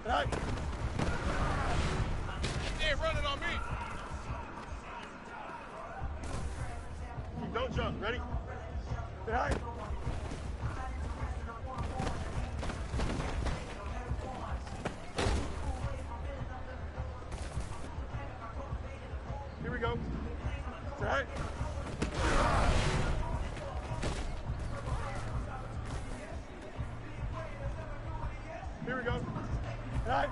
Right. They ain't running on me. Don't jump. Ready? Right. Here we go. Right. Here we go. Right.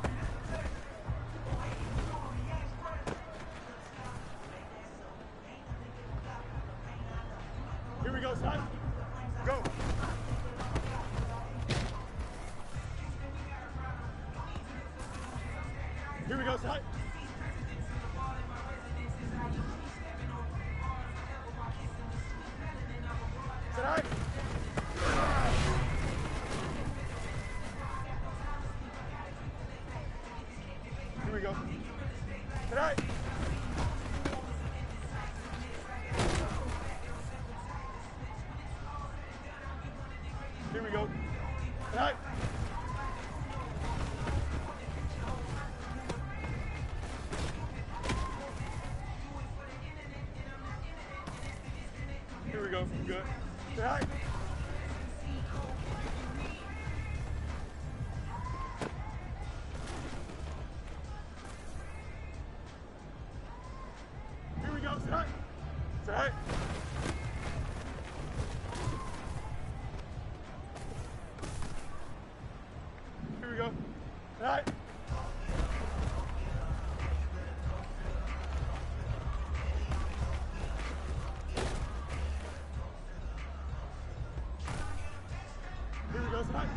Here we go, son. Go. Here we go, son. Right. Here we go. Right. Here we go. Right. Here we go. Good. Right. Here we go. Right. Right. Here we go. Right. Here we go. Right.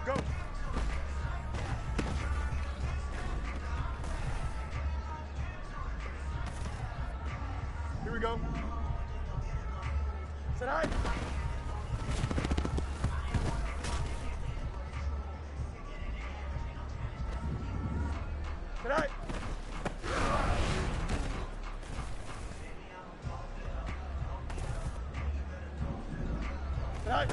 Go. Here we go. Sit high. Sit high. Sit high.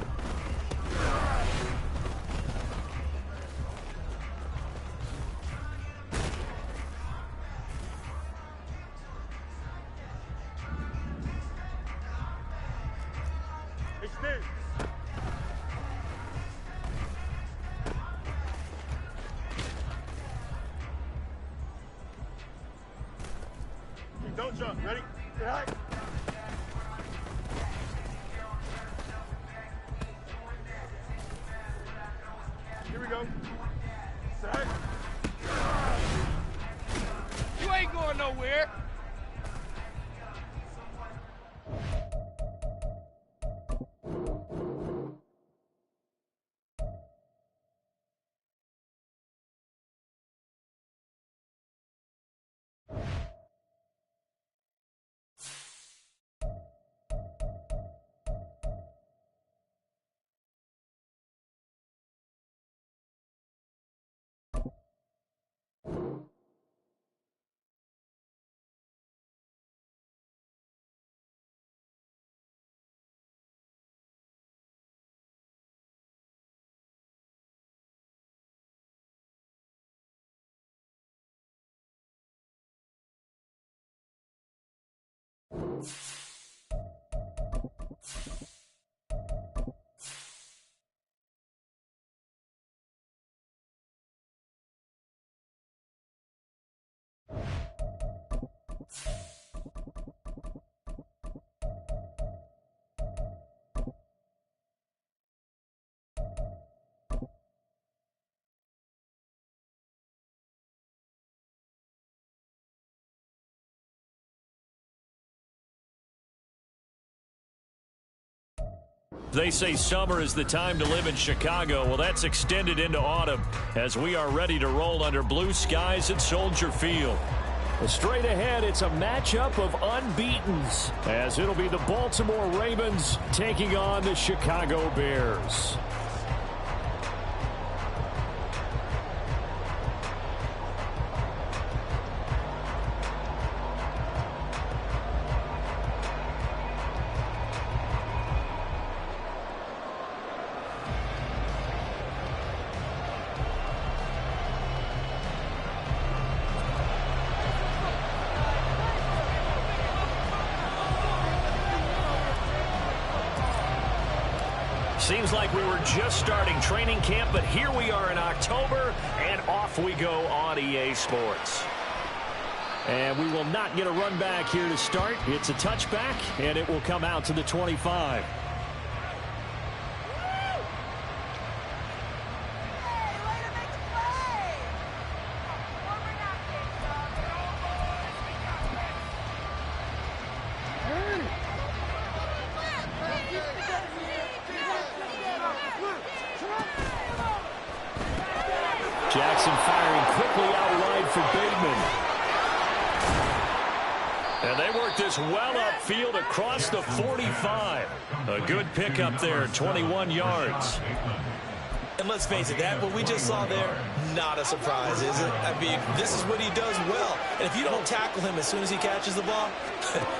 Extend. Don't jump. Ready? Sit high. Here we go. Sit high. You ain't going nowhere. They say summer is the time to live in Chicago. Well, that's extended into autumn as we are ready to roll under blue skies at Soldier Field. Straight ahead, it's a matchup of unbeatens as it'll be the Baltimore Ravens taking on the Chicago Bears. Seems like we were just starting training camp, but here we are in October, and off we go on EA Sports. And we will not get a run back here to start. It's a touchback, and it will come out to the 25. Jackson firing quickly out wide for Bateman. And they work this well upfield across the 45. A good pickup there, 21 yards. And let's face it, what we just saw there, not a surprise, is it? I mean, this is what he does well. And if you don't tackle him as soon as he catches the ball,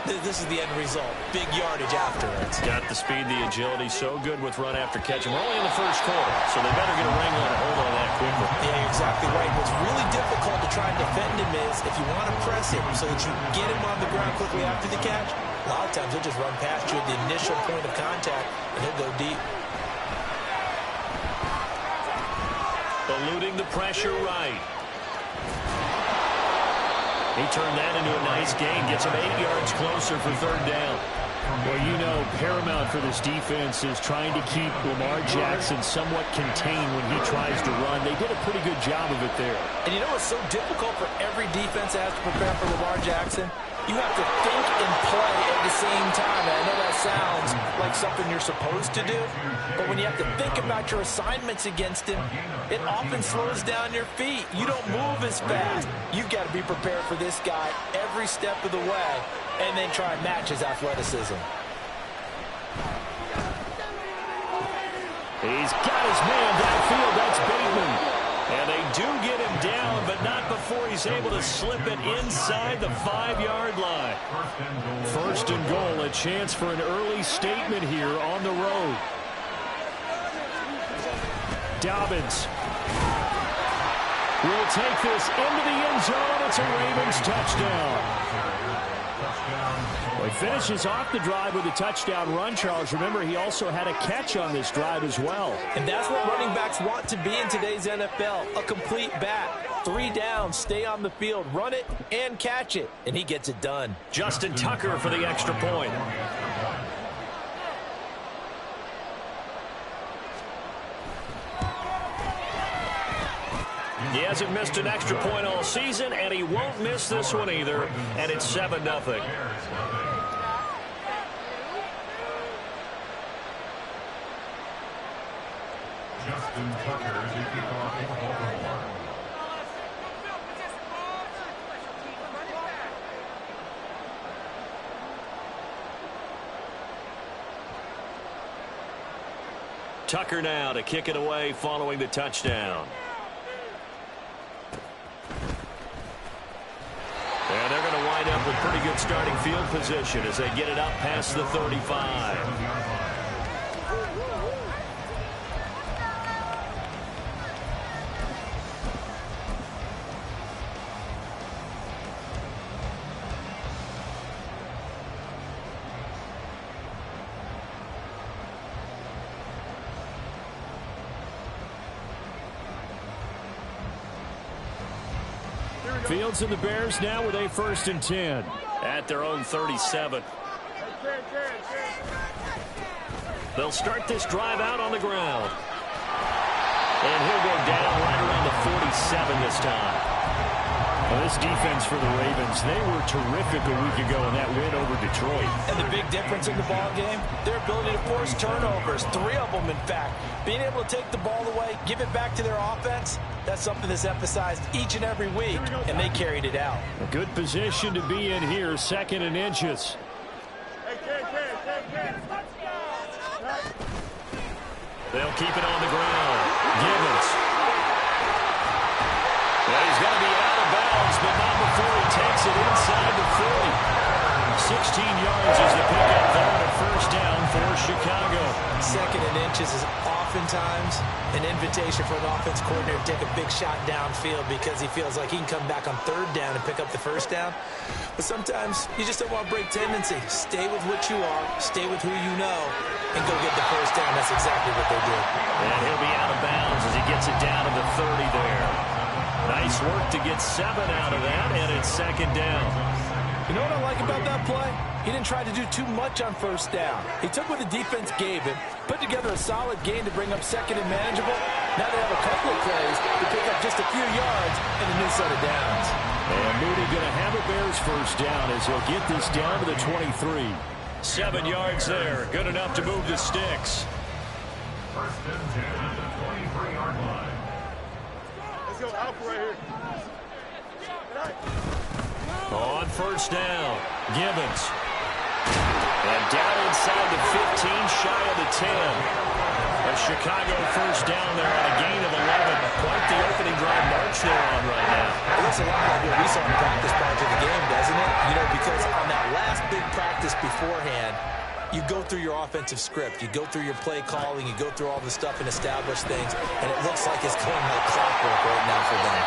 this is the end result. Big yardage afterwards. Got the speed, the agility, so good with run after catch. We're only in the first quarter, so they better get a wrangle and a hold on that quickly. Yeah, you're exactly right. What's really difficult to try and defend him is if you want to press him so that you get him on the ground quickly after the catch, a lot of times he'll just run past you at the initial point of contact, and he'll go deep. Eluding the pressure right. He turned that into a nice gain. Gets him 8 yards closer for third down. Well, you know, paramount for this defense is trying to keep Lamar Jackson somewhat contained when he tries to run. They did a pretty good job of it there. And you know what's so difficult for every defense that has to prepare for Lamar Jackson? You have to think and play at the same time. And I know that sounds like something you're supposed to do, but when you have to think about your assignments against him, it often slows down your feet. You don't move as fast. You've got to be prepared for this guy every step of the way and then try and match his athleticism. He's got his man downfield. That's Bateman. And they do get him down, but not before he's able to slip it inside the 5-yard line. First and goal, a chance for an early statement here on the road. Dobbins will take this into the end zone. It's a Ravens touchdown. Well, he finishes off the drive with a touchdown run, Charles. Remember, he also had a catch on this drive as well. And that's what running backs want to be in today's NFL, a complete back. 3 downs, stay on the field, run it, and catch it. And he gets it done. Justin Tucker for the extra point. He hasn't missed an extra point all season, and he won't miss this one either, and it's 7-0. Justin Tucker to kick off the Baltimore. Tucker now to kick it away following the touchdown. And they're going to wind up with pretty good starting field position as they get it up past the 35. Fields and the Bears now with a 1st and 10 at their own 37. They'll start this drive out on the ground. And he'll go down right around the 47 this time. Well, this defense for the Ravens, they were terrific a week ago in that win over Detroit. And the big difference in the ball game, their ability to force turnovers, 3 of them in fact. Being able to take the ball away, give it back to their offense, that's something that's emphasized each and every week, and they carried it out. A good position to be in here, 2nd and inches. They'll keep it on the ground. Gibbons. Well, he's going to be out of bounds, but not before he takes it inside the 40. 16 yards is the pickup there, and a 1st down for Chicago. Second and inches is oftentimes an invitation for an offense coordinator to take a big shot downfield because he feels like he can come back on third down and pick up the first down. But sometimes you just don't want to break tendency. Stay with what you are, stay with who you know, and go get the first down. That's exactly what they did. And he'll be out of bounds as he gets it down to the 30 there. Nice work to get 7 out of that, and it's second down. You know what I like about that play? He didn't try to do too much on first down. He took what the defense gave him, put together a solid gain to bring up second and manageable. Now they have a couple of plays to pick up just a few yards and a new set of downs. And Moody going to have a Bears first down as he'll get this down to the 23. 7 yards there. Good enough to move the sticks. First and 10 at the 23-yard line. Let's go Alpha right here. On first down, Gibbons. And down inside the 15, shy of the 10. A Chicago first down there on a gain of 11. Quite the opening drive march they're on right now. It looks a lot like what we saw in the practice part of the game, doesn't it? You know, because on that last big practice beforehand, you go through your offensive script. You go through your play calling. You go through all the stuff and establish things. And it looks like it's going like clockwork right now for them.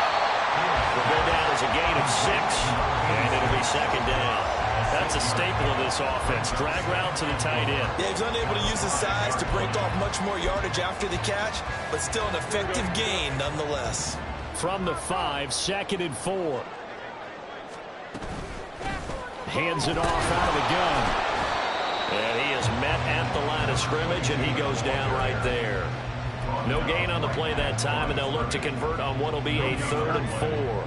Will go down as a gain of 6, and it'll be second down. That's a staple of this offense. Drag route to the tight end. Yeah, he's unable to use his size to break off much more yardage after the catch, but still an effective gain nonetheless. From the 5, second and 4. Hands it off out of the gun. And he is met at the line of scrimmage, and he goes down right there. No gain on the play that time, and they'll look to convert on what will be a 3rd and 4.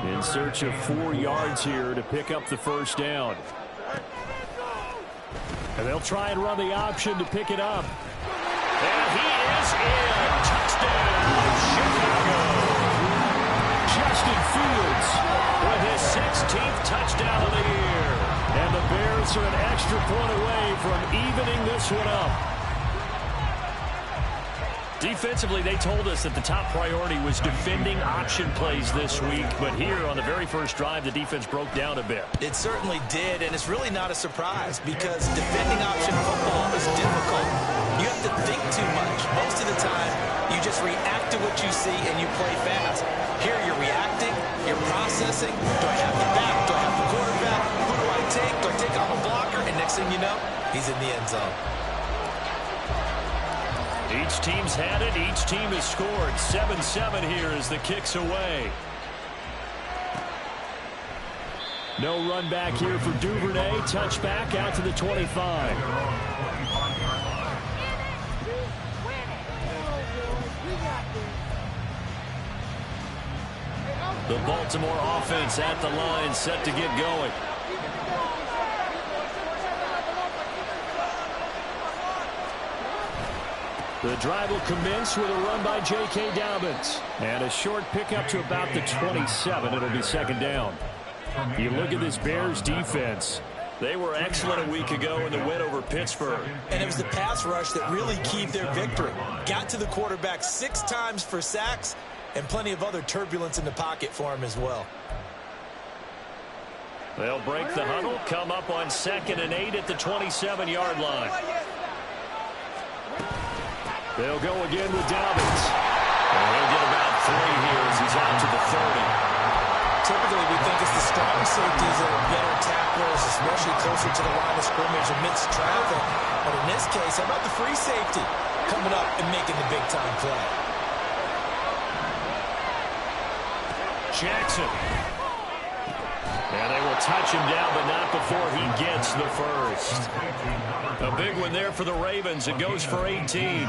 In search of 4 yards here to pick up the first down. And they'll try and run the option to pick it up. And he is in. Touchdown, Chicago. Justin Fields with his 16th touchdown of the year. And the Bears are an extra point away from evening this one up. Defensively, they told us that the top priority was defending option plays this week. But here on the very first drive, the defense broke down a bit. It certainly did, and it's really not a surprise because defending option football is difficult. You have to think too much. Most of the time, you just react to what you see and you play fast. Here, you're reacting, you're processing. Do I have the back? Do I have the quarterback? Who do I take? Do I take on a blocker? And next thing you know, he's in the end zone. Each team's had it. Each team has scored. 7-7 here as the kick's away. No run back here for Duvernay. Touchback out to the 25. The Baltimore offense at the line, set to get going. The drive will commence with a run by J.K. Dobbins. And a short pickup to about the 27. It'll be second down. You look at this Bears defense. They were excellent a week ago in the win over Pittsburgh. And it was the pass rush that really keyed their victory. Got to the quarterback 6 times for sacks and plenty of other turbulence in the pocket for him as well. They'll break the huddle, come up on 2nd and 8 at the 27-yard line. They'll go again with Dobbins. And he'll get about 3 here as he's out to the 30. Typically, we think it's the strong safeties that are better tacklers, especially closer to the line of scrimmage amidst traffic. But in this case, how about the free safety coming up and making the big-time play? Jackson. And they will touch him down, but not before he gets the first. A big one there for the Ravens. It goes for 18.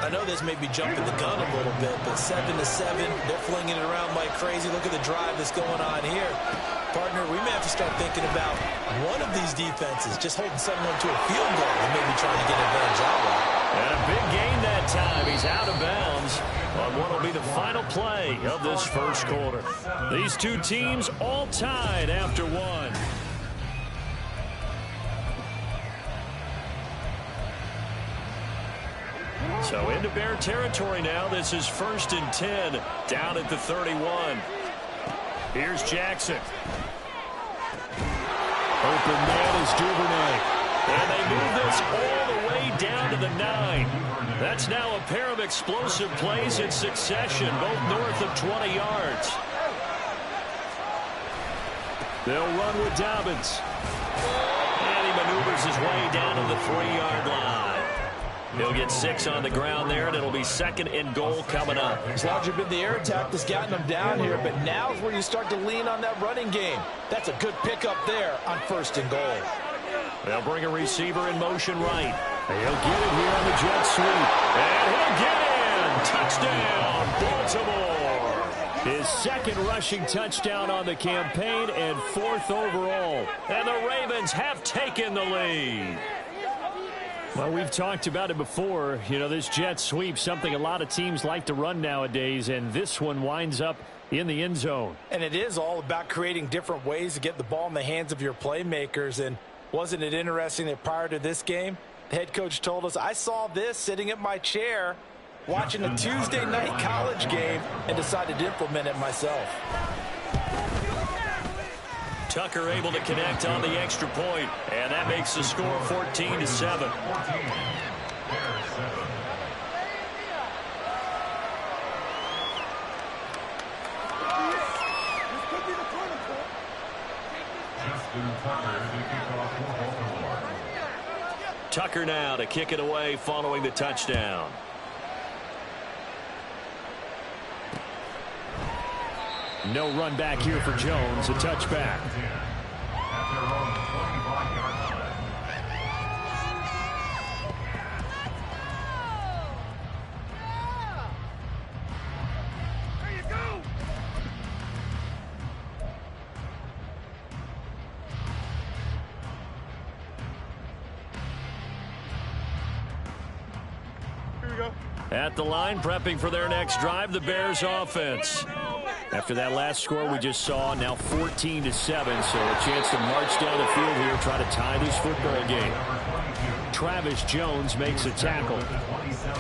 I know this may be jumping the gun a little bit, but 7-7, they're flinging it around like crazy. Look at the drive that's going on here. Partner, we may have to start thinking about one of these defenses just holding someone to a field goal and maybe trying to get an advantage that way. And a big gain that time. He's out of bounds on what will be the final play of this first quarter. These two teams all tied after one. So into Bear territory now. This is 1st and 10 down at the 31. Here's Jackson. Open man is Duvernay. And they move this all the way down to the 9. That's now a pair of explosive plays in succession, both north of 20 yards. They'll run with Dobbins. And he maneuvers his way down to the 3-yard line. He'll get 6 on the ground there, and it'll be 2nd and goal coming up. As long as you've been the air attack that's gotten them down here, but now's where you start to lean on that running game. That's a good pickup there on 1st and goal. They'll bring a receiver in motion right. He'll get it here on the jet sweep. And he'll get in. Touchdown, Baltimore. His 2nd rushing touchdown on the campaign and 4th overall. And the Ravens have taken the lead. Well, we've talked about it before. You know, this jet sweep, something a lot of teams like to run nowadays, and this one winds up in the end zone. And it is all about creating different ways to get the ball in the hands of your playmakers. And wasn't it interesting that prior to this game, the head coach told us, I saw this sitting at my chair watching a Tuesday night college game and decided to implement it myself. Tucker able to connect on the extra point, and that makes the score 14-7. Tucker now to kick it away following the touchdown. No run back here for Jones, a touchback. At the line, prepping for their next drive, the Bears offense. After that last score we just saw, now 14-7, so a chance to march down the field here, try to tie this football game. Travis Jones makes a tackle.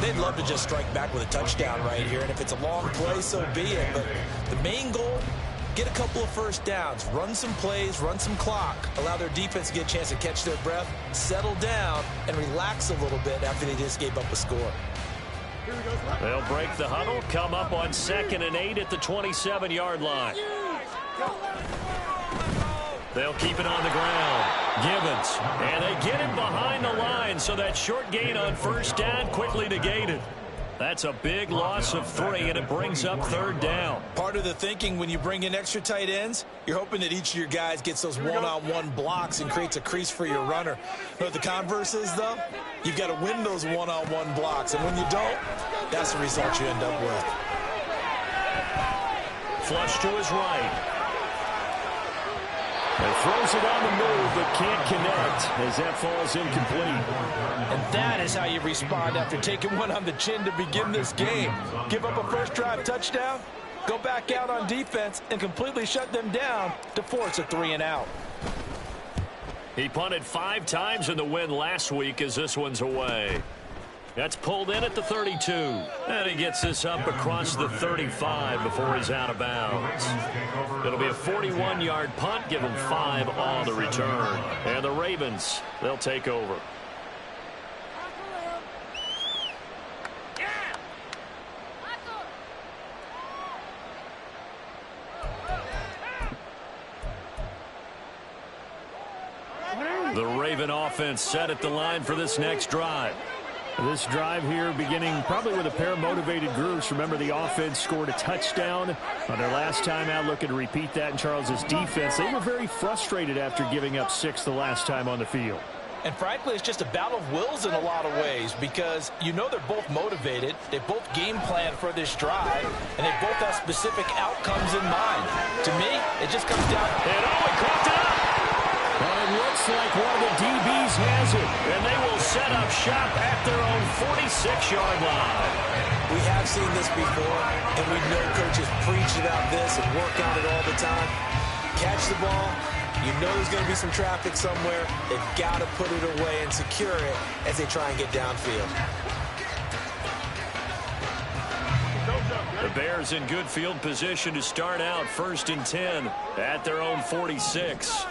They'd love to just strike back with a touchdown right here, and if it's a long play, so be it. But the main goal, get a couple of first downs, run some plays, run some clock, allow their defense to get a chance to catch their breath, settle down, and relax a little bit after they just gave up a score. They'll break the huddle, come up on 2nd and 8 at the 27-yard line. They'll keep it on the ground. Givens, and they get him behind the line, so that short gain on 1st down quickly negated. That's a big loss of 3, and it brings up 3rd down. Part of the thinking when you bring in extra tight ends, you're hoping that each of your guys gets those one-on-one blocks and creates a crease for your runner. But what the converse is, though, you've got to win those one-on-one blocks, and when you don't, that's the result you end up with. Flush to his right. And throws it on the move, but can't connect as that falls incomplete. And that is how you respond after taking one on the chin to begin this game. Give up a first drive touchdown, go back out on defense, and completely shut them down to force a 3-and-out. He punted 5 times in the win last week as this one's away. That's pulled in at the 32. And he gets this up across the 35 before he's out of bounds. It'll be a 41-yard punt, give him 5 on the return. And the Ravens, they'll take over. The Raven offense set at the line for this next drive. This drive here beginning probably with a pair of motivated groups. Remember, the offense scored a touchdown on their last time out, looking to repeat that in Charles's defense. They were very frustrated after giving up 6 the last time on the field. And frankly, it's just a battle of wills in a lot of ways because you know they're both motivated. They both game plan for this drive, and they both have specific outcomes in mind. To me, it just comes down. And he cracked it up. Well, it looks like one of the DBs has it, and they will set up shop at their own 46-yard line. We have seen this before, and we know coaches preach about this and work on it all the time. Catch the ball. You know there's going to be some traffic somewhere. They've got to put it away and secure it as they try and get downfield. The Bears in good field position to start out 1st and 10 at their own 46.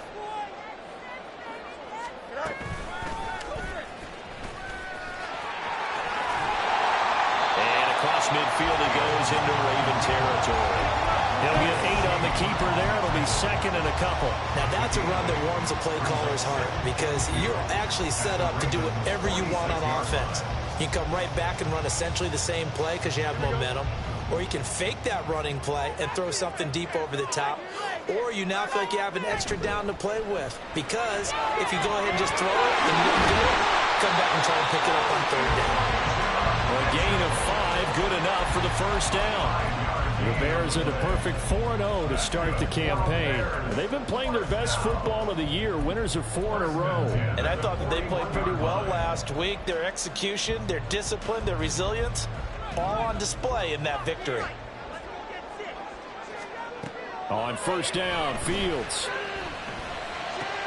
midfield he goes into Raven territory. He'll get 8 on the keeper there. It'll be second and a couple. Now that's a run that warms a play caller's heart because you're actually set up to do whatever you want on offense. You can come right back and run essentially the same play because you have momentum. Or you can fake that running play and throw something deep over the top. Or you now feel like you have an extra down to play with. Because if you go ahead and just throw it and you don't do it, come back and try and pick it up on third down. A gain of 5, good enough for the first down. The Bears at a perfect 4-0 to start the campaign. They've been playing their best football of the year. Winners of 4 in a row. And I thought that they played pretty well last week. Their execution, their discipline, their resilience, all on display in that victory. On first down, Fields.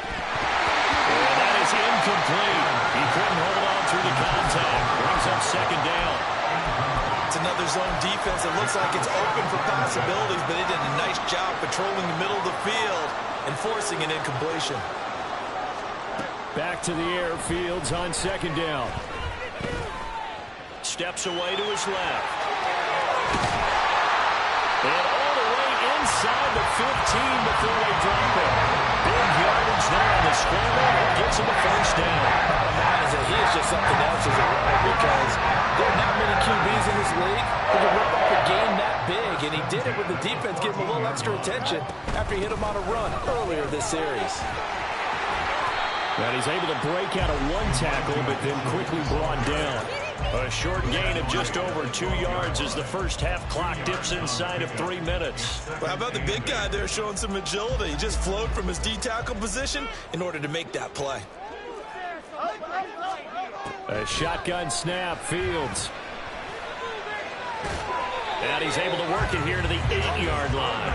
And that is incomplete. He couldn't hold on through the contact. Brings up second down. It's another zone defense. It looks like it's open for possibilities, but they did a nice job patrolling the middle of the field and forcing an incompletion. Back to the air, Fields on second down. Steps away to his left. And all the way inside the 15 before they drop it. Big yardage there on the scramble. Gets him a first down. Bottom line is that he is just something else as a runner because there are not many QBs in this league who can rip up a game that big, and he did it with the defense giving him a little extra attention after he hit him on a run earlier this series. And he's able to break out of one tackle, but then quickly brought down. A short gain of just over 2 yards as the first half clock dips inside of 3 minutes. Well, how about the big guy there showing some agility? He just flowed from his D-tackle position in order to make that play. A shotgun snap, Fields. And he's able to work it here to the 8-yard line.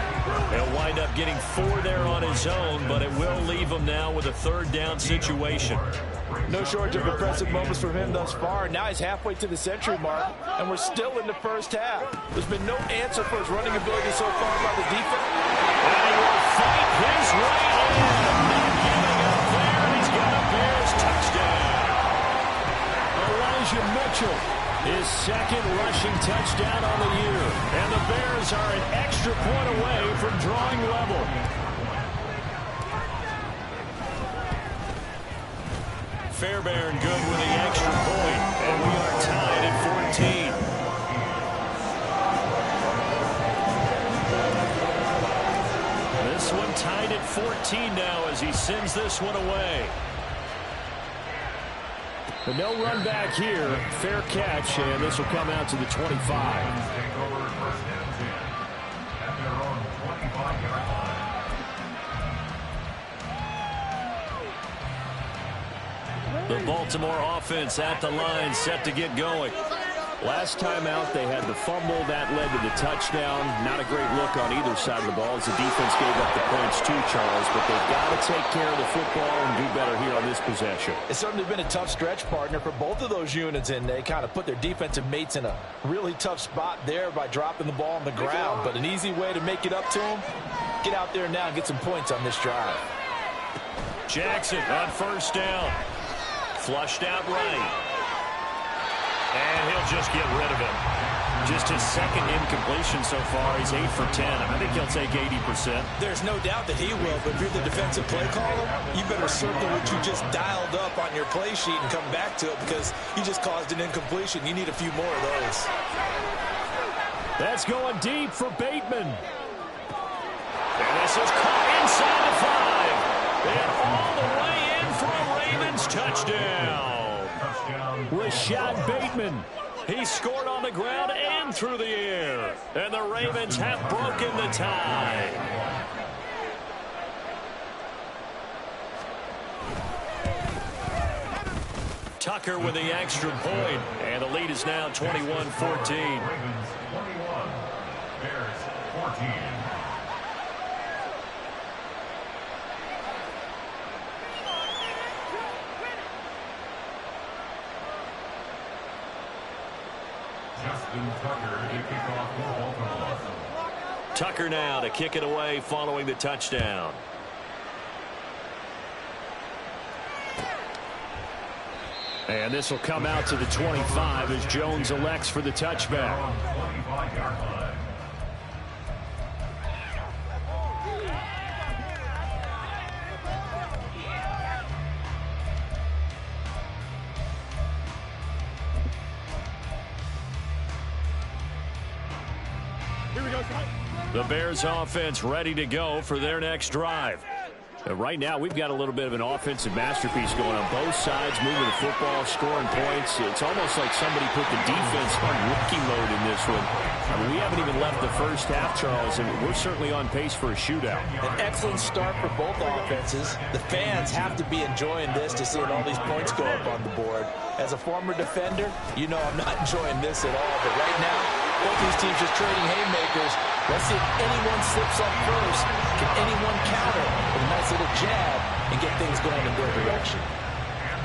He'll wind up getting 4 there on his own, but it will leave him now with a third down situation. No shortage of impressive moments from him thus far. Now he's halfway to the century mark, and we're still in the first half. There's been no answer for his running ability so far by the defense. And he will fight his way in. Not giving up there, and he's got a Bears touchdown. Elijah Mitchell, his second rushing touchdown on the year. And the Bears are an extra point away from drawing level. Fairbairn good with the extra point, and we are tied at 14. This one tied at 14 now as he sends this one away. But no run back here. Fair catch, and this will come out to the 25. The Baltimore offense at the line, set to get going. Last time out, they had the fumble. That led to the touchdown. Not a great look on either side of the ball as the defense gave up the points too, Charles. But they've got to take care of the football and do better here on this possession. It's certainly been a tough stretch, partner, for both of those units, and they kind of put their defensive mates in a really tough spot there by dropping the ball on the ground. But an easy way to make it up to them, get out there now and get some points on this drive. Jackson on first down. Flushed out right. And he'll just get rid of him. Just his second incompletion so far. He's 8 for 10. I think he'll take 80%. There's no doubt that he will, but if you're the defensive play caller, you better circle what you just dialed up on your play sheet and come back to it because you just caused an incompletion. You need a few more of those. That's going deep for Bateman. And this is caught inside the 5. And all the way in for a Ravens touchdown. Rashad Bateman. He scored on the ground and through the air. And the Ravens have broken the tie. Tucker with the extra point. And the lead is now 21-14. Ravens 21, Bears 14. Tucker now to kick it away following the touchdown. And this will come out to the 25 as Jones elects for the touchback. 5-yard line. Here we go, The Bears offense ready to go for their next drive. Right now, we've got a little bit of an offensive masterpiece going on both sides, moving the football, scoring points. It's almost like somebody put the defense on rookie mode in this one. I mean, we haven't even left the first half, Charles, and we're certainly on pace for a shootout. An excellent start for both offenses. The fans have to be enjoying this to seeing all these points go up on the board. As a former defender, you know I'm not enjoying this at all. But right now, both these teams just trading haymakers. Let's see if anyone slips up first. Can anyone counter with a nice little jab and get things going in their direction?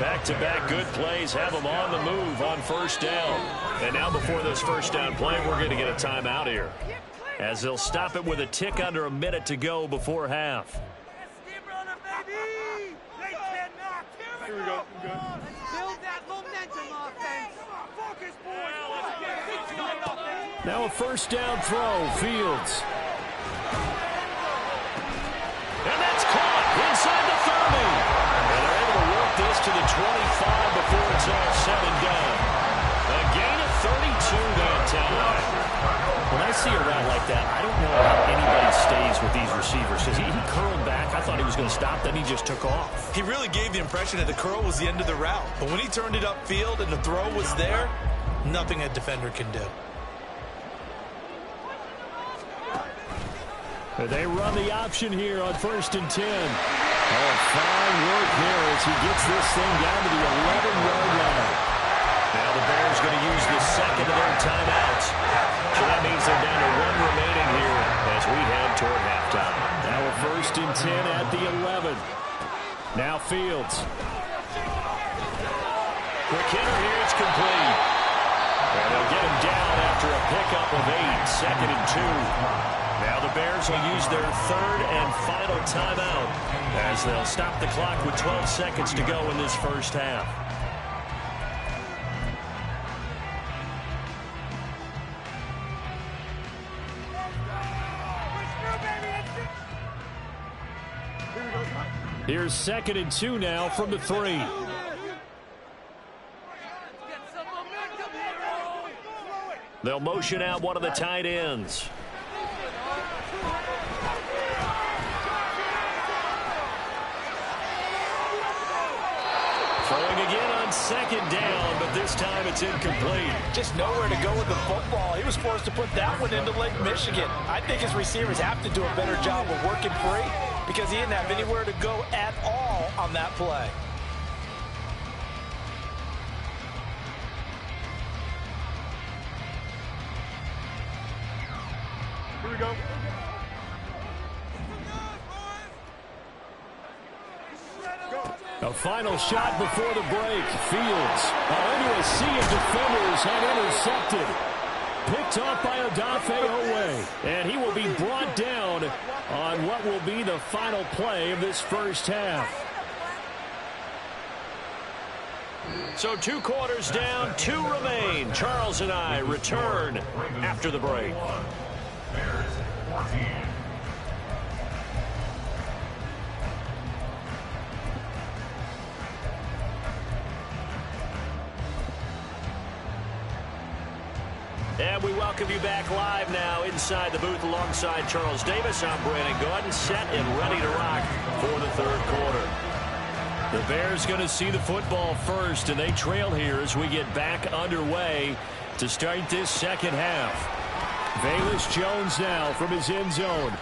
Back-to-back good plays have them on the move on first down. And now before this first down play, we're going to get a timeout here, as they'll stop it with a tick under a minute to go before half. Here we go. Build that momentum offense. Focus, boys. Now a first down throw, Fields. And that's caught inside the 30. And they're able to work this to the 25 before it's all said and done. A gain of 32 that time. When I see a route like that, I don't know how anybody stays with these receivers. Because he curled back. I thought he was going to stop. Then he just took off. He really gave the impression that the curl was the end of the route. But when he turned it upfield and the throw was there, nothing a defender can do. They run the option here on 1st and 10. Oh, fine work there as he gets this thing down to the 11-yard line. Now the Bears going to use the second of their timeouts. So that means they're down to one remaining here as we head toward halftime. Now a 1st and 10 at the 11. Now Fields. Quick hitter here, it's complete. And they'll get him down after a pickup of 8, 2nd and 2. Now the Bears will use their third and final timeout as they'll stop the clock with 12 seconds to go in this first half. Here's 2nd and 2 now from the 3. They'll motion out one of the tight ends. Throwing again on 2nd down, but this time it's incomplete. Just nowhere to go with the football. He was forced to put that one into Lake Michigan. I think his receivers have to do a better job of working free because he didn't have anywhere to go at all on that play. Here we go. A final shot before the break. Fields into a sea of defenders and intercepted. Picked off by Odafe Owe. And he will be brought down on what will be the final play of this first half. So 2 quarters down, 2 remain. Charles and I return after the break. Bears 14. And we welcome you back live now inside the booth alongside Charles Davis. I'm Brandon Gordon, set and ready to rock for the third quarter. The Bears going to see the football first, and they trail here as we get back underway to start this second half. Velus Jones now from his end zone.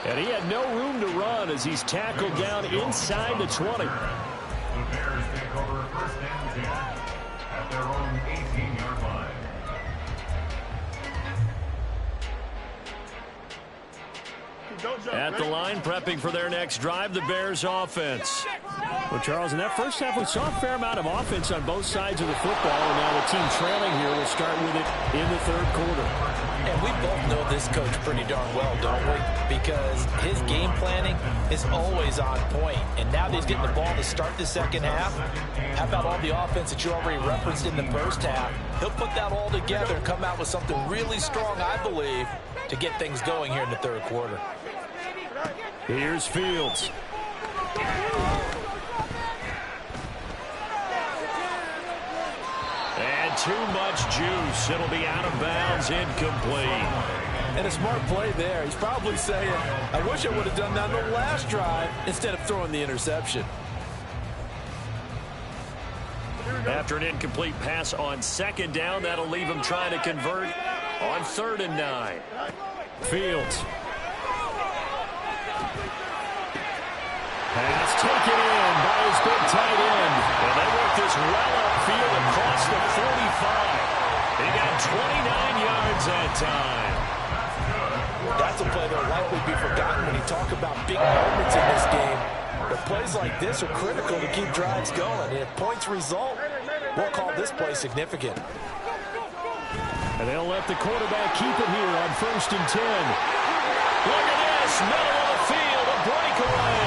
And he had no room to run as he's tackled down inside the 20. The Bears take over 1st and 10 at their own 18-yard line. At the line, prepping for their next drive, the Bears offense. Well, Charles, in that first half, we saw a fair amount of offense on both sides of the football, and now the team trailing here will start with it in the third quarter. And we both know this coach pretty darn well, don't we? Because his game planning is always on point. And now that he's getting the ball to start the second half, how about all the offense that you already referenced in the first half? He'll put that all together and come out with something really strong, I believe, to get things going here in the third quarter. Here's Fields. And too much juice. It'll be out of bounds, incomplete. And a smart play there. He's probably saying, I wish I would have done that on the last drive instead of throwing the interception. After an incomplete pass on second down, that'll leave him trying to convert on 3rd and 9. Fields. Pass taken in by his big tight end. And they work this well upfield across the 45. He got 29 yards that time. That's a play that will likely be forgotten when you talk about big moments in this game. But plays like this are critical to keep drives going. And if points result, we'll call this play significant. And they'll let the quarterback keep it here on 1st and 10. Look at this, middle of the field, a breakaway.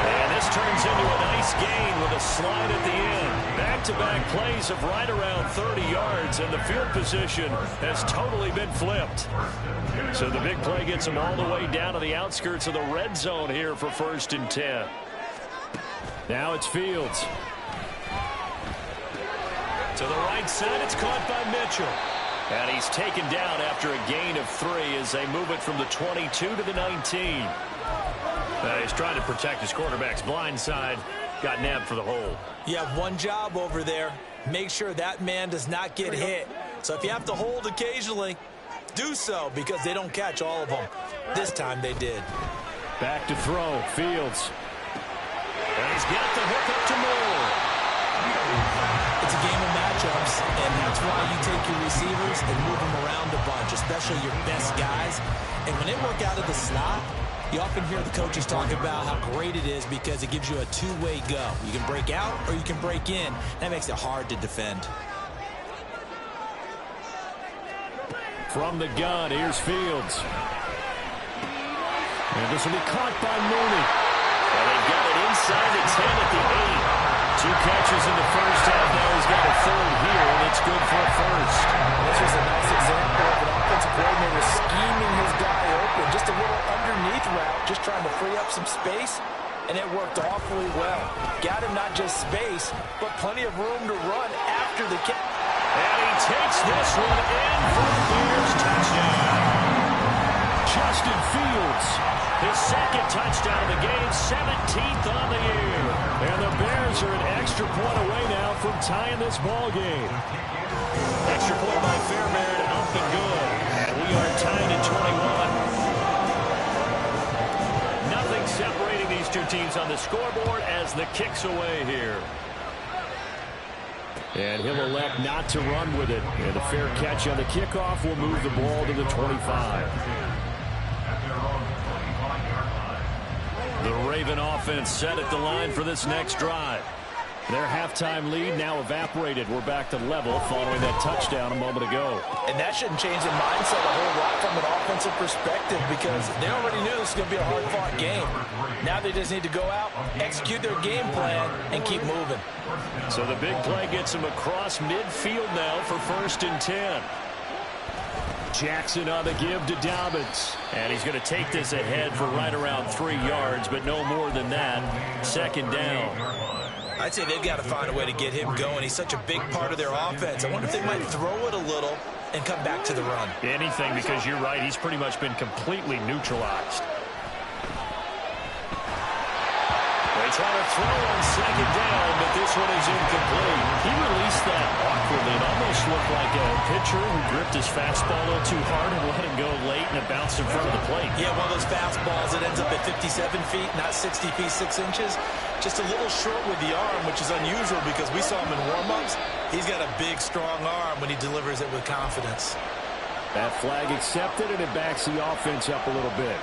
And this turns into a nice gain with a slide at the end. Back-to-back plays of right around 30 yards, and the field position has totally been flipped. So the big play gets them all the way down to the outskirts of the red zone here for 1st and 10. Now it's Fields. To the right side, it's caught by Mitchell. And he's taken down after a gain of 3 as they move it from the 22 to the 19. He's trying to protect his quarterback's blind side. Got nabbed for the hole. You have one job over there. Make sure that man does not get hit. So if you have to hold occasionally, do so because they don't catch all of them. This time they did. Back to throw. Fields. And he's got the hook up to Moore. It's a game of matchups, and that's why you take your receivers and move them around a bunch, especially your best guys. And when they work out of the slot, you often hear the coaches talk about how great it is because it gives you a two-way go. You can break out or you can break in. That makes it hard to defend. From the gun, here's Fields. And this will be caught by Mooney. And they got it inside the 10 at the 8. 2 catches in the first half. Now he's got a 3rd here, and it's good for a 1st. This was a nice example of an offensive coordinator scheming his guy open. Just a little underneath route, just trying to free up some space, and it worked awfully well. Got him not just space, but plenty of room to run after the catch. And he takes this one in for the Bears touchdown. Justin Fields, his 2nd touchdown of the game, 17th on the year. And the Bears are an extra point away now from tying this ball game. Extra point by Fairbairn, up and good. And we are tied at 21. Nothing separating these two teams on the scoreboard as the kick's away here. And he'll elect not to run with it. And the fair catch on the kickoff will move the ball to the 25. The Raven offense set at the line for this next drive. Their halftime lead now evaporated. We're back to level following that touchdown a moment ago. And that shouldn't change their mindset a whole lot from an offensive perspective because they already knew this was going to be a hard-fought game. Now they just need to go out, execute their game plan, and keep moving. So the big play gets them across midfield now for 1st and 10. Jackson on the give to Dobbins. And he's going to take this ahead for right around 3 yards, but no more than that. 2nd down. I'd say they've got to find a way to get him going. He's such a big part of their offense. I wonder if they might throw it a little and come back to the run. Anything, because you're right. He's pretty much been completely neutralized. They try to throw on 2nd down, but this one is incomplete. He released that awkwardly. It almost looked like a pitcher who gripped his fastball a little too hard and let him go late, and it bounced in front of the plate. Yeah, one of those fastballs that ends up at 57 feet, not 60 feet, 6 inches. Just a little short with the arm, which is unusual because we saw him in warm-ups. He's got a big, strong arm when he delivers it with confidence. That flag accepted, and it backs the offense up a little bit.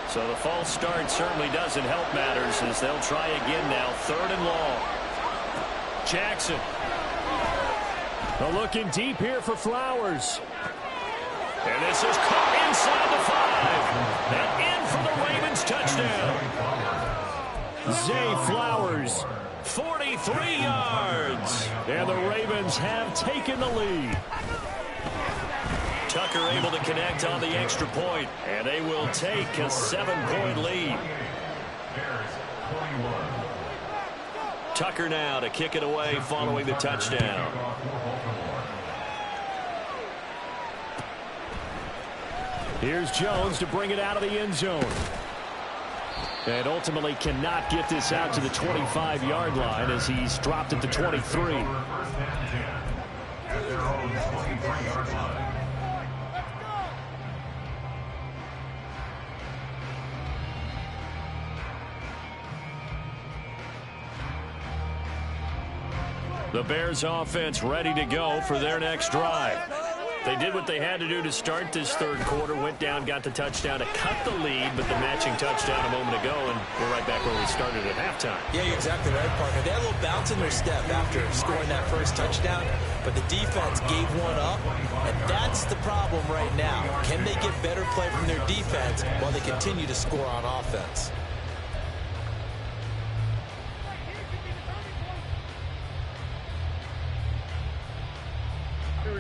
So the false start certainly doesn't help matters as they'll try again now. 3rd and long. Jackson. Looking deep here for Flowers. And this is caught inside the 5. And in for the Ravens touchdown. Zay Flowers, 43 yards. And the Ravens have taken the lead. Tucker able to connect on the extra point. And they will take a 7-point lead. Tucker now to kick it away following the touchdown. Here's Jones to bring it out of the end zone. And ultimately cannot get this out to the 25-yard line as he's dropped it to 23. The Bears offense ready to go for their next drive. They did what they had to do to start this third quarter, went down, got the touchdown to cut the lead, but the matching touchdown a moment ago, and we're right back where we started at halftime. Yeah, you're exactly right, partner. They had a little bounce in their step after scoring that first touchdown, but the defense gave one up, and that's the problem right now. Can they get better play from their defense while they continue to score on offense?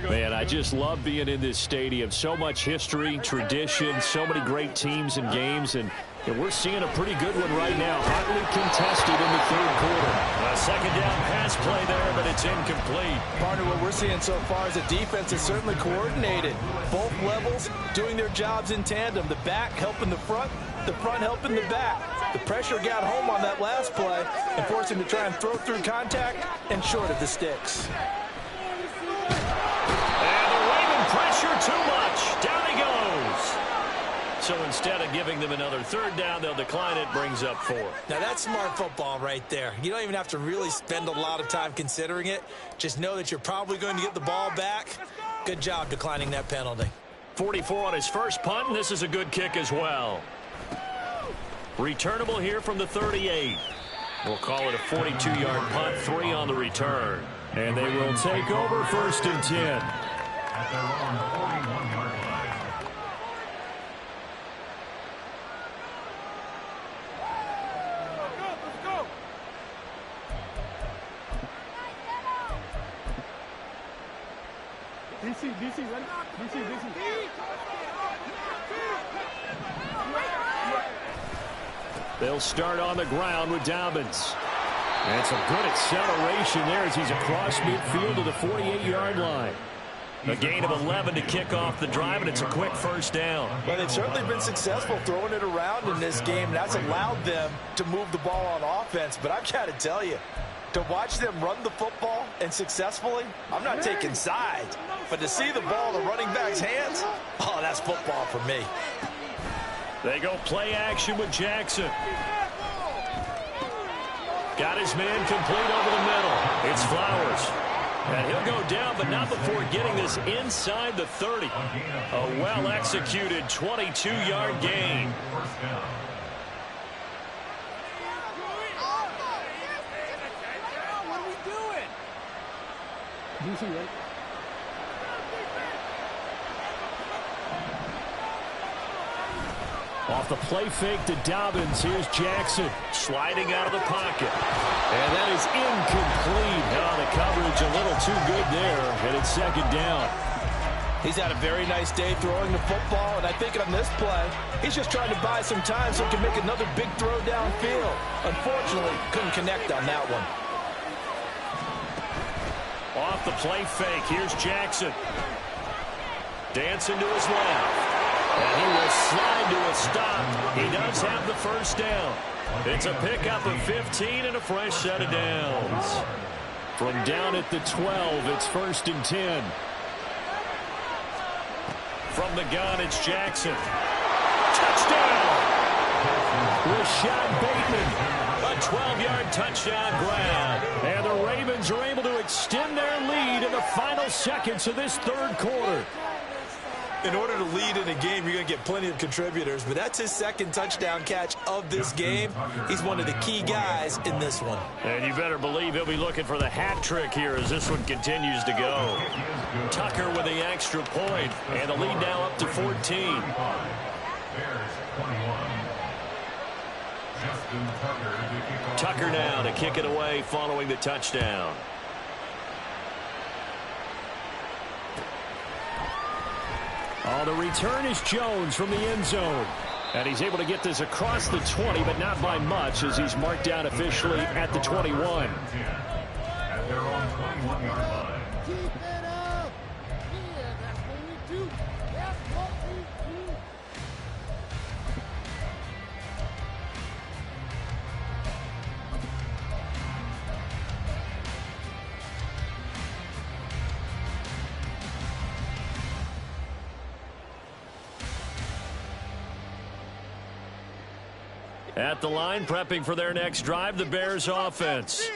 Man, I just love being in this stadium. So much history, tradition, so many great teams and games, and we're seeing a pretty good one right now. Hotly contested in the third quarter. A second down pass play there, but it's incomplete. Partner, what we're seeing so far is the defense is certainly coordinated. Both levels doing their jobs in tandem. The back helping the front helping the back. The pressure got home on that last play and forced him to try and throw through contact and short of the sticks. Pressure too much. Down he goes. So instead of giving them another third down, they'll decline it. Brings up 4. Now that's smart football right there. You don't even have to really spend a lot of time considering it. Just know that you're probably going to get the ball back. Good job declining that penalty. 44 on his first punt, and this is a good kick as well. Returnable here from the 38. We'll call it a 42-yard punt, 3 on the return. And they will take over 1st and 10. At their own 41-yard line. Let's go. DC, ready? DC. They'll start on the ground with Dobbins. And some good acceleration there as he's across midfield to the 48-yard line. A gain of 11 to kick off the drive, and it's a quick first down. Well, they've certainly been successful throwing it around in this game. That's allowed them to move the ball on offense. But I've got to tell you, to watch them run the football and successfully, I'm not taking sides. But to see the ball in the running back's hands, oh, that's football for me. They go play action with Jackson. Got his man complete over the middle. It's Flowers. And he'll go down, but not before getting this inside the 30. A well-executed 22-yard gain. What are we doing? DC, right? Off the play fake to Dobbins. Here's Jackson sliding out of the pocket. And that is incomplete. Oh, the coverage a little too good there. And it's 2nd down. He's had a very nice day throwing the football, and I think on this play, he's just trying to buy some time so he can make another big throw downfield. Unfortunately, couldn't connect on that one. Off the play fake. Here's Jackson. Dancing to his left. And he will slide to a stop. He does have the first down. It's a pickup of 15 and a fresh set of downs. From down at the 12, it's 1st and 10. From the gun, it's Jackson. Touchdown! Rashad Bateman. A 12-yard touchdown grab. And the Ravens are able to extend their lead in the final seconds of this third quarter. In order to lead in a game, you're going to get plenty of contributors, but that's his second touchdown catch of this game. He's one of the key guys in this one. And you better believe he'll be looking for the hat trick here as this one continues to go. Tucker with the extra point, and the lead now up to 14. Tucker now to kick it away following the touchdown. Oh, the return is Jones from the end zone. And he's able to get this across the 20, but not by much as he's marked down officially at the 21. At their own 21-yard line. Keep it up. Yeah, that's what we do. That's what we do. At the line, prepping for their next drive, the Bears offense.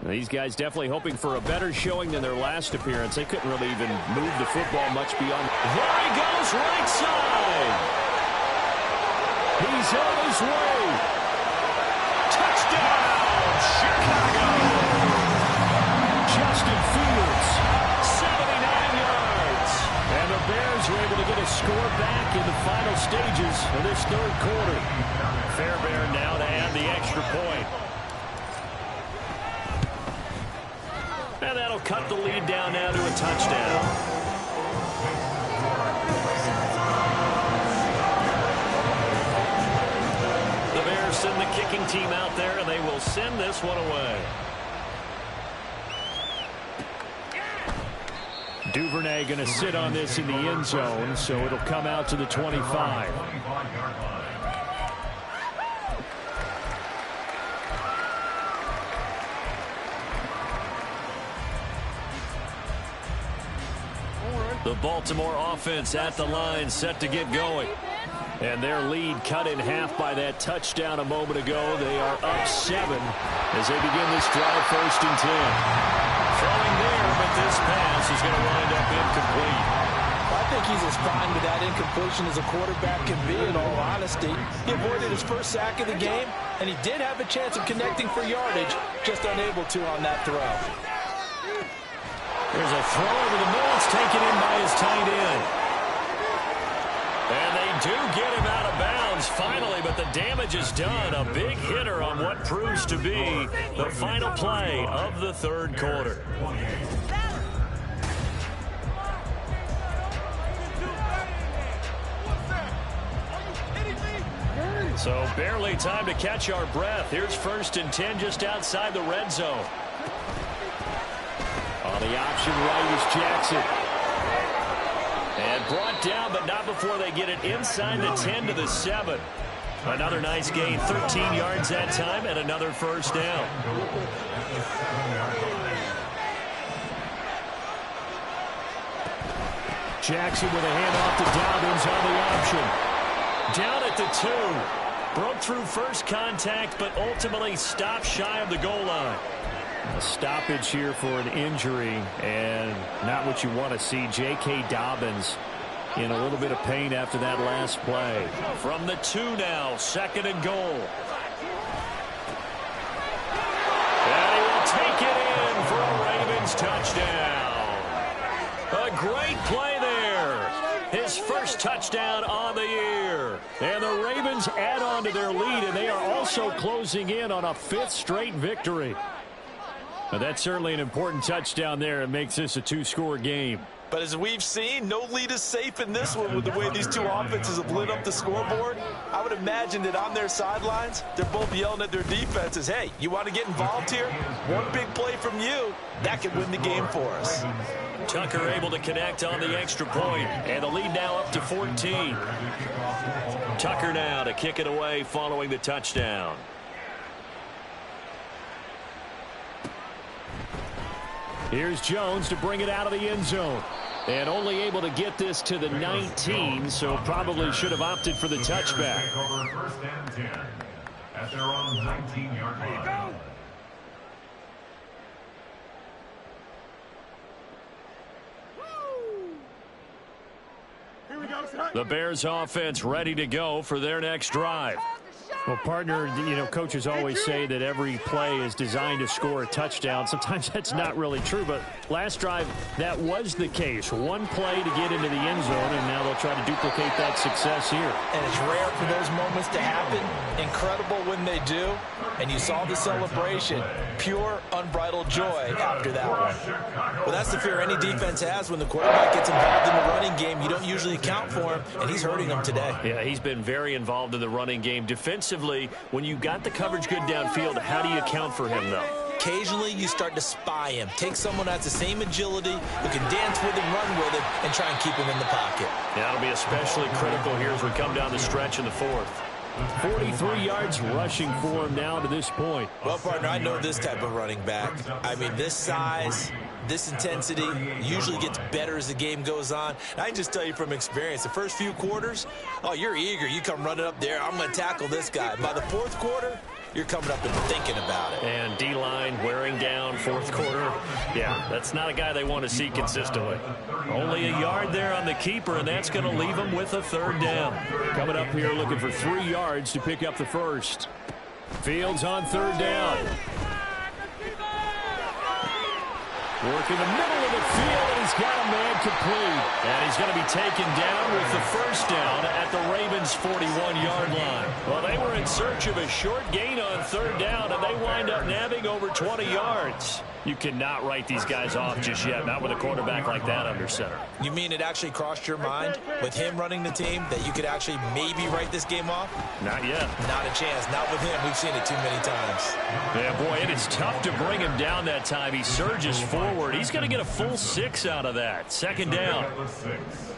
These guys definitely hoping for a better showing than their last appearance. They couldn't really even move the football much beyond. There he goes, right side. He's on his way. Touchdown, Chicago. Justin Fields, 79 yards. And the Bears were able to get a score back in the final stages of this third quarter. Fairbairn now to add the extra point. And that'll cut the lead down now to a touchdown. The Bears send the kicking team out there, and they will send this one away. Duvernay going to sit on this in the end zone, so it'll come out to the 25. The Baltimore offense at the line, set to get going. And their lead cut in half by that touchdown a moment ago. They are up 7 as they begin this drive, 1st and 10. Throwing there, but this pass is going to wind up incomplete. I think he's as fine with that incompletion as a quarterback can be, in all honesty. He avoided his first sack of the game, and he did have a chance of connecting for yardage, just unable to on that throw. There's a throw over the middle. It's taken in by his tight end. And they do get him out of bounds finally, but the damage is done. A big hitter on what proves to be the final play of the third quarter. So barely time to catch our breath. Here's 1st and 10 just outside the red zone. On the option right is Jackson. And brought down, but not before they get it inside the 10 to the 7. Another nice gain, 13 yards that time, and another 1st down. Jackson with a handoff to Dobbins on the option. Down at the 2. Broke through first contact, but ultimately stopped shy of the goal line. A stoppage here for an injury, and not what you want to see. J.K. Dobbins in a little bit of pain after that last play. From the 2 now, 2nd and goal. And he will take it in for a Ravens touchdown. A great play there. His first touchdown on the year. And the Ravens add on to their lead, and they are also closing in on a 5th straight victory. But that's certainly an important touchdown there. It makes this a 2-score game. But as we've seen, no lead is safe in this one with the way these two offenses have lit up the scoreboard. I would imagine that on their sidelines, they're both yelling at their defenses, hey, you want to get involved here? One big play from you, that could win the game for us. Tucker able to connect on the extra point, and the lead now up to 14. Tucker now to kick it away following the touchdown. Here's Jones to bring it out of the end zone. And only able to get this to the 19, so probably should have opted for the touchback. 1st and 10 at their own 19-yard line. The Bears offense ready to go for their next drive. Well, partner, coaches always say that every play is designed to score a touchdown. Sometimes that's not really true, but last drive, that was the case. One play to get into the end zone, and now they'll try to duplicate that success here. And it's rare for those moments to happen. Incredible when they do. And you saw the celebration. Pure, unbridled joy after that one. Well, that's the fear any defense has when the quarterback gets involved in the running game. You don't usually account for him, and he's hurting them today. Yeah, he's been very involved in the running game. Defensively, when you got the coverage good downfield, how do you account for him, though? Occasionally, you start to spy him. Take someone who has the same agility, who can dance with him, run with him, and try and keep him in the pocket. Yeah, that'll be especially critical here as we come down the stretch in the fourth. 43 yards rushing for him now to this point. Well, partner, I know this type of running back. I mean, this size, this intensity usually gets better as the game goes on. And I can just tell you from experience, the first few quarters, oh, you're eager. You come running up there, I'm going to tackle this guy. By the fourth quarter, you're coming up and thinking about it. And D-line wearing down fourth quarter. Yeah, that's not a guy they want to see consistently. Only a yard there on the keeper, and that's going to leave them with a third down. Coming up here looking for 3 yards to pick up the first. Fields on third down. Working the middle of the field, and he's got a man complete. And he's going to be taken down with the first down at the Ravens' 41-yard line. Well, they were in search of a short gain on third down, and they wind up nabbing over 20 yards. You cannot write these guys off just yet, not with a quarterback like that under center. You mean it actually crossed your mind with him running the team that you could actually maybe write this game off? Not yet. Not a chance. Not with him. We've seen it too many times. Yeah, boy, it is tough to bring him down that time. He surges forward. He's going to get a full 6 out of that. Second down.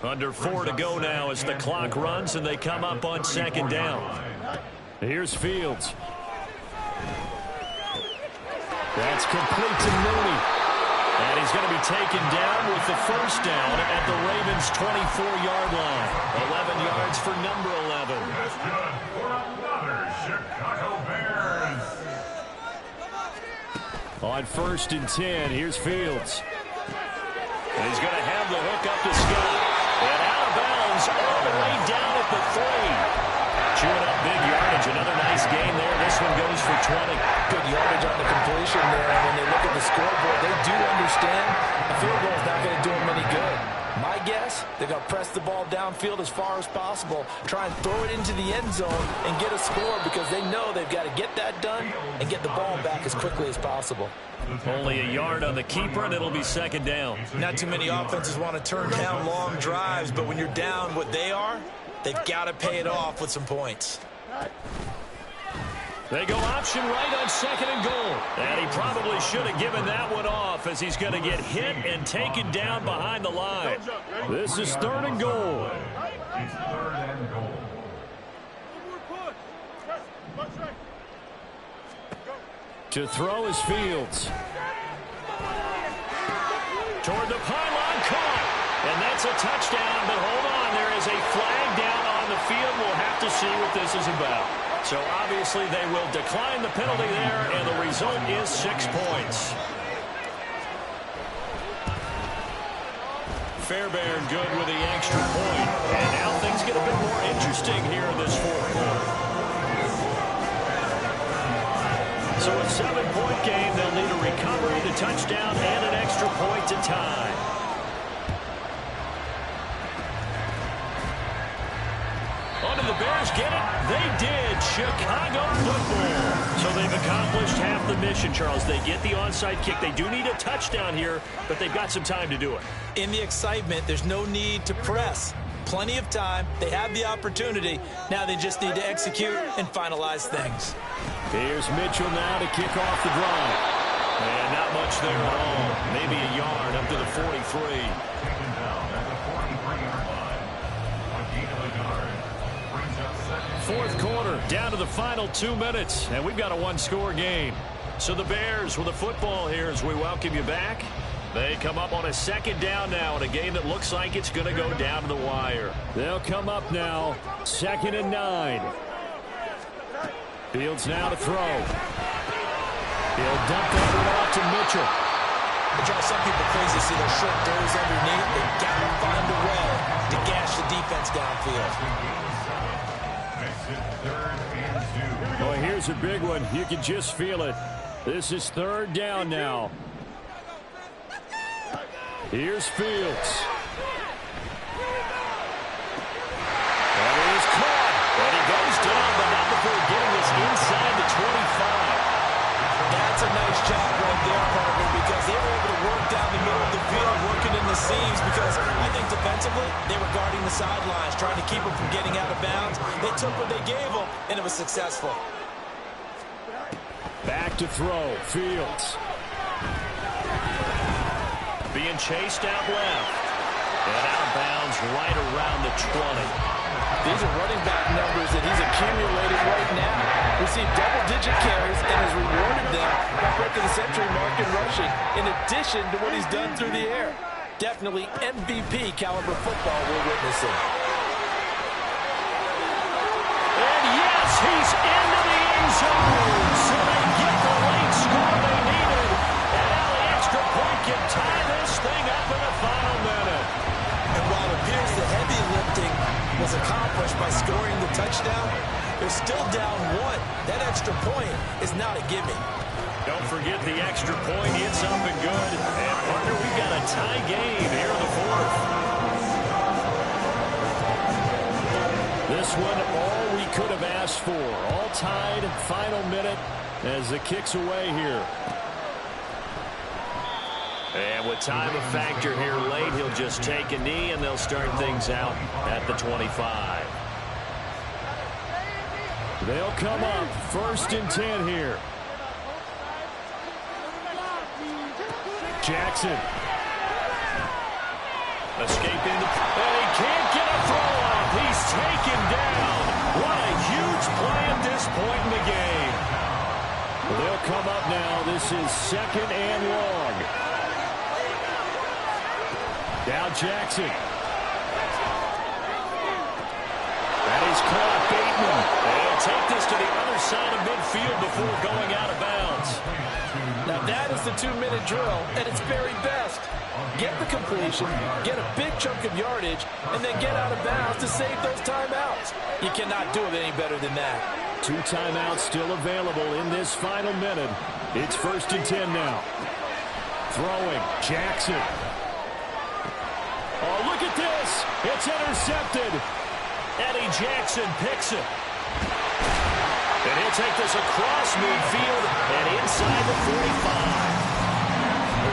Under 4 to go now as the clock runs and they come up on second down. Here's Fields. That's complete to Mooney. And he's going to be taken down with the first down at the Ravens' 24-yard line. 11 yards for number 11. That's good for another Chicago Bears. On 1st and 10, here's Fields. And he's going to have the hook up to Scott. And out of bounds all the way down at the 3. Chewing up big yardage. Another nice gain there. This one goes for 20. Good yardage on the completion there. And when they look at the scoreboard, they do understand the field goal is not going to do them any good. My guess, they're going to press the ball downfield as far as possible, try and throw it into the end zone and get a score because they know they've got to get that done and get the ball back as quickly as possible. Only a yard on the keeper, and it'll be second down. Not too many offenses want to turn down long drives, but when you're down what they are, they've got to pay it off with some points. They go option right on second and goal. And he probably should have given that one off as he's going to get hit and taken down behind the line. This is 3rd and goal. It's 3rd and goal. To throw is Fields. Toward the pylon, caught. And that's a touchdown, but hold on. There is a flag down on the field. We'll have to see what this is about. So obviously they will decline the penalty there, and the result is 6 points. Fairbairn good with the extra point. And now things get a bit more interesting here in this fourth quarter. So a 7-point game, they'll need a recovery, the touchdown, and an extra point to tie. Oh, did the Bears get it? They did. Chicago football. So they've accomplished half the mission, Charles. They get the onside kick. They do need a touchdown here, but they've got some time to do it. In the excitement, there's no need to press. Plenty of time. They have the opportunity. Now they just need to execute and finalize things. Here's Mitchell now to kick off the drive. And not much there at all. Maybe a yard up to the 43. Taken down at the 43-yard line. A gain of a yard. Brings up second. Fourth quarter, down to the final 2 minutes, and we've got a one-score game. So the Bears with the football here as we welcome you back. They come up on a second down now in a game that looks like it's going to go down to the wire. They'll come up now, 2nd and 9. Fields now to throw. He'll dump that one off to Mitchell. But John, some people crazy see those short throws underneath. They've got to find a way to gash the defense down field. Well, here's a big one. You can just feel it. This is third down now. Here's Fields. And it is caught. And he goes down, but not before getting this inside the 25. That's a nice job right there, partner, because they were able to work down the middle of the field, working in the seams, because I think defensively, they were guarding the sidelines, trying to keep them from getting out of bounds. They took what they gave them, and it was successful. Back to throw. Fields. Being chased out left. And out of bounds right around the 20. These are running back numbers that he's accumulating right now. Received double-digit carries and has rewarded them by breaking the century mark in rushing, in addition to what he's done through the air. Definitely MVP caliber football we're witnessing. And yes, he's into the end zone. So they get the late score they needed. And now the extra point can tie this thing up in the final minute. And while it appears the heavy lifting was accomplished by scoring the touchdown, they're still down one. That extra point is not a gimme. Don't forget the extra point. It's up and good. And, partner, we've got a tie game here in the fourth. This one, all we could have asked for. All tied, final minute as the kick's away here. And with time a factor here late, he'll just take a knee, and they'll start things out at the 25. They'll come up 1st and 10 here. Jackson. Escaping the... And he can't get a throw off. He's taken down. What a huge play at this point in the game. They'll come up now. This is 2nd and long. Now Jackson. That is caught. Bateman. They'll take this to the other side of midfield before going out of bounds. Now that is the 2-minute drill at its very best. Get the completion, get a big chunk of yardage, and then get out of bounds to save those timeouts. You cannot do it any better than that. 2 timeouts still available in this final minute. It's 1st and 10 now. Throwing. Jackson. Oh, look at this. It's intercepted. Eddie Jackson picks it. And he'll take this across midfield and inside the 45.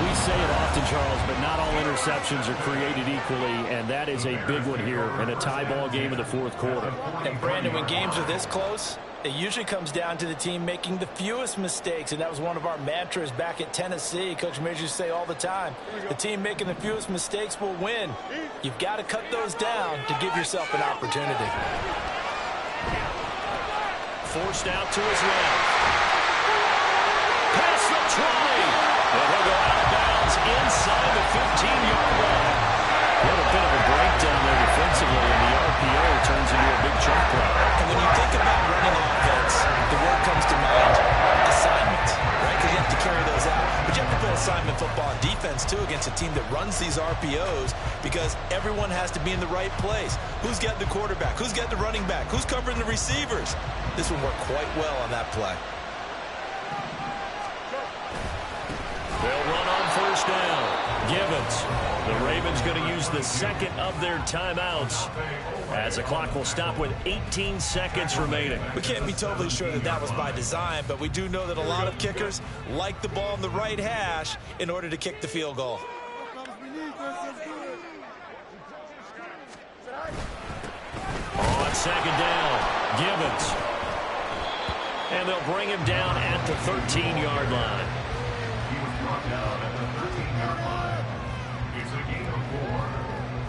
We say it often, Charles, but not all interceptions are created equally, and that is a big one here in a tie ball game in the 4th quarter. And, Brandon, when games are this close, it usually comes down to the team making the fewest mistakes, and that was one of our mantras back at Tennessee. Coach Major used to say all the time, the team making the fewest mistakes will win. You've got to cut those down to give yourself an opportunity. Forced out to his left. Past the 20. And he'll go out of bounds inside the 15-yard line. What a bit of a breakdown there defensively, and the RPO turns into a big chunk play. And when you think about running offense, the word comes to mind, assignments, right? Because you have to carry those out. But you have to play assignment football on defense, too, against a team that runs these RPOs because everyone has to be in the right place. Who's got the quarterback? Who's got the running back? Who's covering the receivers? This will work quite well on that play. They'll run on 1st down. Gibbons. The Ravens going to use the 2nd of their timeouts as the clock will stop with 18 seconds remaining. We can't be totally sure that that was by design, but we do know that a lot of kickers like the ball in the right hash in order to kick the field goal. On 2nd down, Gibbons. And they'll bring him down at the 13-yard line. He was brought down at the 13-yard line. It's a gain of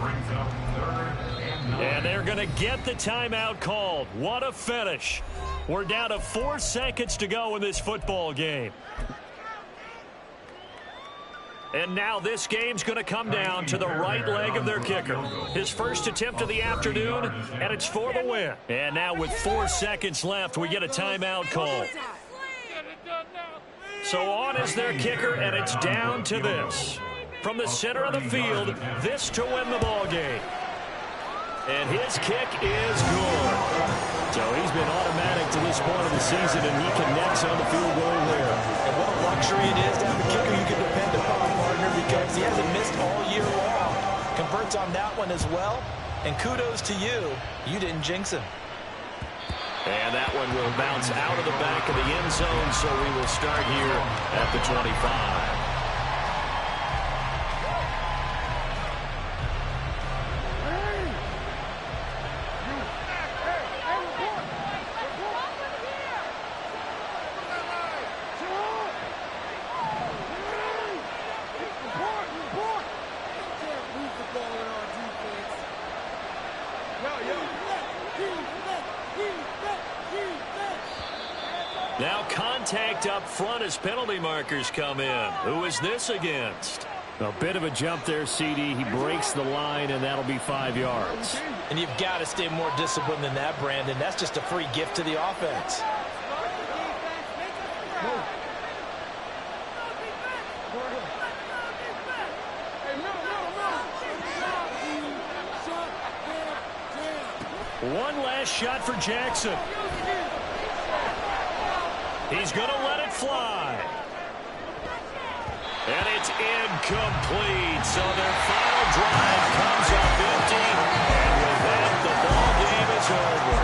4. Brings up 3rd and 9. And they're going to get the timeout called. What a finish. We're down to 4 seconds to go in this football game. And now this game's going to come down to the right leg of their kicker. His first attempt of the afternoon, and it's for the win. And now with 4 seconds left, we get a timeout call. So on is their kicker, and it's down to this. From the center of the field, this to win the ball game. And his kick is good. So he's been automatic to this point of the season, and he connects on the field goal there. And what a luxury it is to have a kicker you can depend upon, partner, because he hasn't missed all year long. Converts on that one as well. And kudos to you. You didn't jinx him. And that one will bounce out of the back of the end zone, so we will start here at the 25. Now contact up front as penalty markers come in. Who is this against? A bit of a jump there, CD. He breaks the line, and that'll be 5 yards. And you've got to stay more disciplined than that, Brandon. That's just a free gift to the offense. One last shot for Jackson. He's going to let it fly. And it's incomplete. So their final drive comes up empty. And with that, the ball game is over.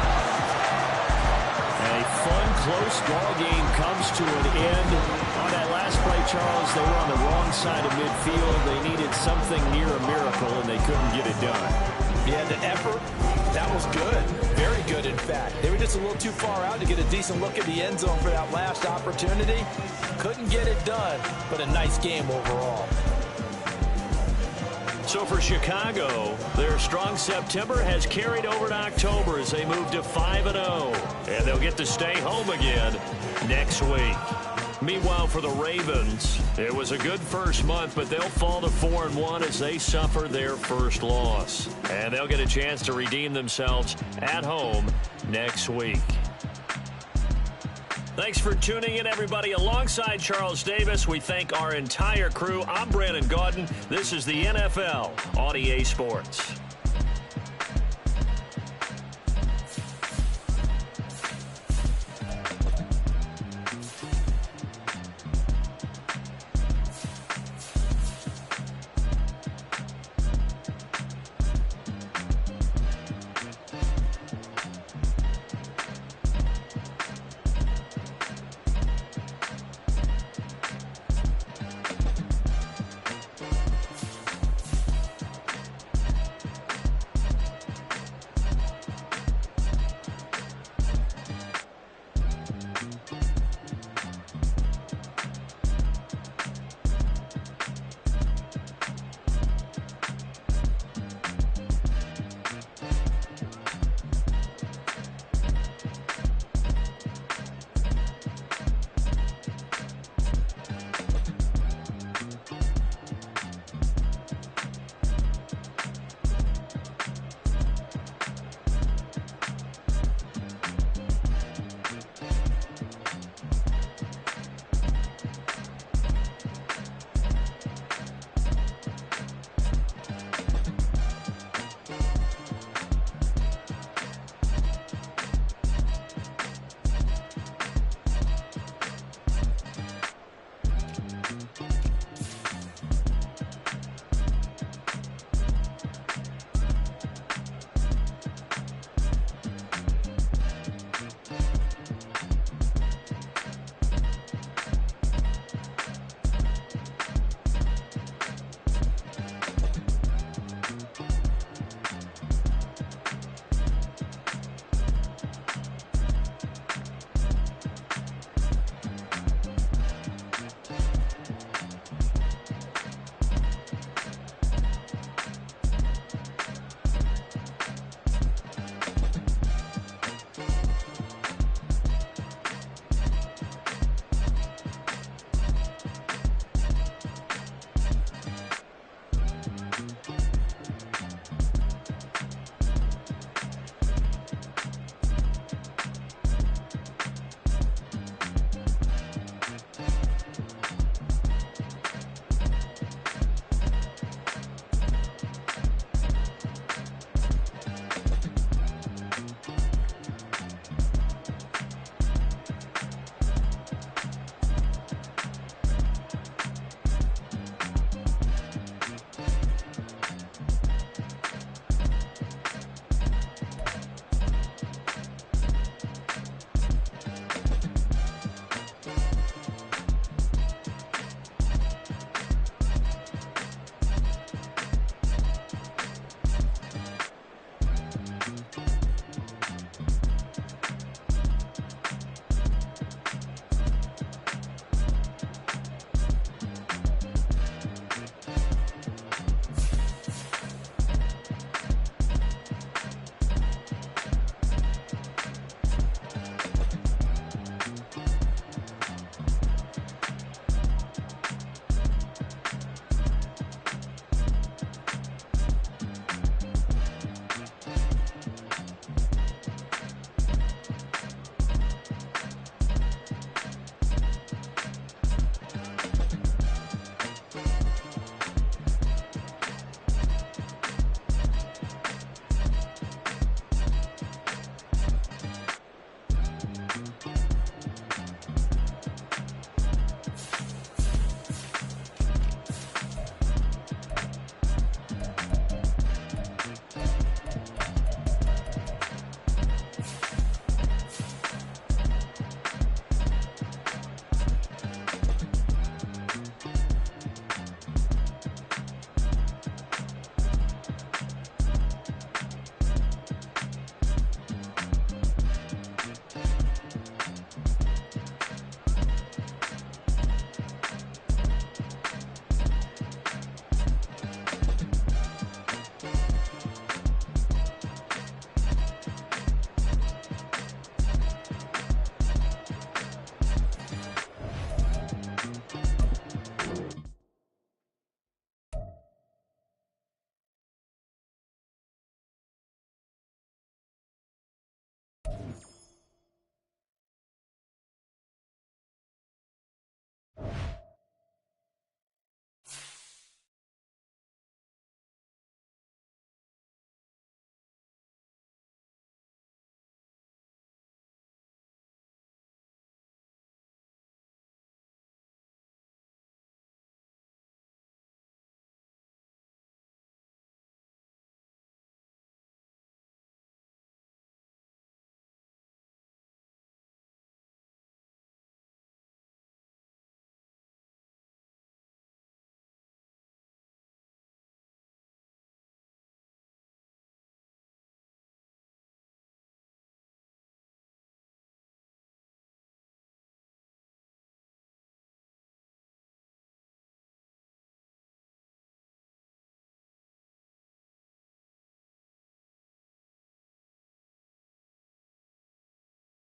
A fun, close ball game comes to an end. On that last play, Charles, they were on the wrong side of midfield. They needed something near a miracle, and they couldn't get it done. Yeah, the effort, that was good. Very good, in fact. They were just a little too far out to get a decent look at the end zone for that last opportunity. Couldn't get it done, but a nice game overall. So for Chicago, their strong September has carried over to October as they move to 5-0. And they'll get to stay home again next week. Meanwhile, for the Ravens, it was a good first month, but they'll fall to 4-1 as they suffer their first loss. And they'll get a chance to redeem themselves at home next week. Thanks for tuning in, everybody. Alongside Charles Davis, we thank our entire crew. I'm Brandon Gaudin. This is the NFL on EA Sports.